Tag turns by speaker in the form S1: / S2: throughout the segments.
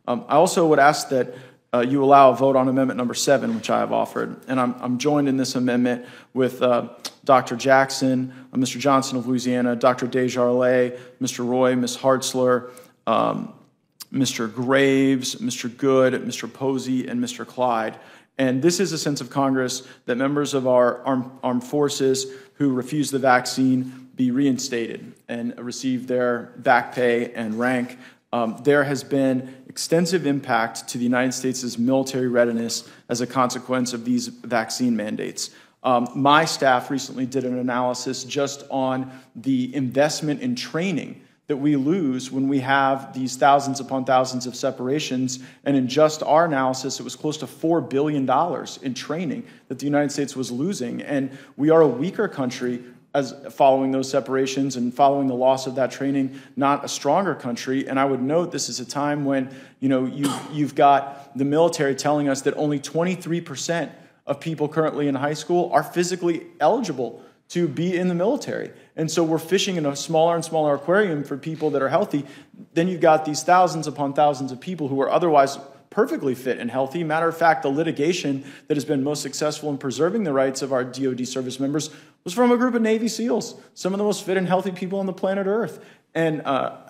S1: I also would ask that you allow a vote on amendment number 7, which I have offered. And I'm joined in this amendment with Dr. Jackson, Mr. Johnson of Louisiana, Dr. Desjardins, Mr. Roy, Ms. Hartzler, Mr. Graves, Mr. Good, Mr. Posey, and Mr. Clyde. And this is a sense of Congress that members of our armed forces who refuse the vaccine be reinstated and receive their back pay and rank. There has been extensive impact to the United States' military readiness as a consequence of these vaccine mandates. My staff recently did an analysis just on the investment in training that we lose when we have these thousands upon thousands of separations. And in just our analysis, it was close to $4 billion in training that the United States was losing. And we are a weaker country as following those separations and following the loss of that training, not a stronger country. And I would note this is a time when you've got the military telling us that only 23% of people currently in high school are physically eligible to be in the military. And so we're fishing in a smaller and smaller aquarium for people that are healthy. Then you've got these thousands upon thousands of people who are otherwise perfectly fit and healthy. Matter of fact, the litigation that has been most successful in preserving the rights of our DoD service members was from a group of Navy SEALs, some of the most fit and healthy people on the planet Earth. And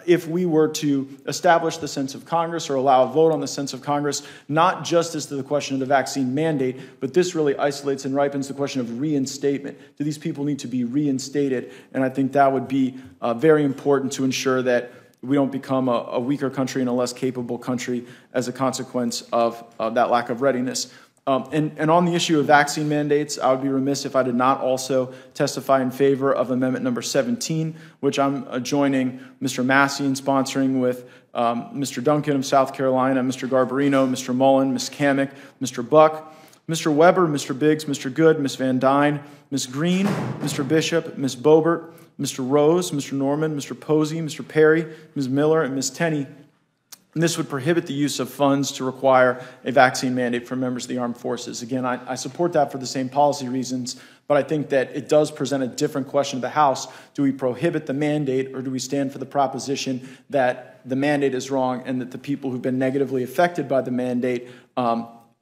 S1: if we were to establish the sense of Congress or allow a vote on the sense of Congress, not just as to the question of the vaccine mandate, but this really isolates and ripens the question of reinstatement. Do these people need to be reinstated? And I think that would be very important to ensure that we don't become a weaker country and a less capable country as a consequence of that lack of readiness. And on the issue of vaccine mandates, I would be remiss if I did not also testify in favor of amendment number 17, which I'm joining Mr. Massey in sponsoring with Mr. Duncan of South Carolina, Mr. Garbarino, Mr. Mullen, Ms. Kamek, Mr. Buck, Mr. Weber, Mr. Biggs, Mr. Good, Ms. Van Dyne, Ms. Green, Mr. Bishop, Ms. Boebert, Mr. Rose, Mr. Norman, Mr. Posey, Mr. Perry, Ms. Miller, and Ms. Tenney. And this would prohibit the use of funds to require a vaccine mandate for members of the armed forces. Again, I support that for the same policy reasons, but I think that it does present a different question to the House. Do we prohibit the mandate, or do we stand for the proposition that the mandate is wrong and that the people who've been negatively affected by the mandate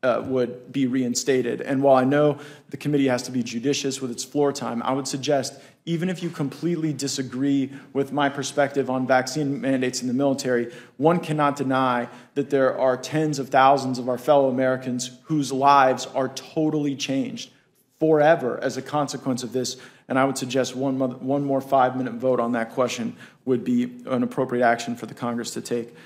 S1: would be reinstated? And while I know the committee has to be judicious with its floor time, I would suggest, even if you completely disagree with my perspective on vaccine mandates in the military, one cannot deny that there are tens of thousands of our fellow Americans whose lives are totally changed forever as a consequence of this. And I would suggest one more 5-minute vote on that question would be an appropriate action for the Congress to take.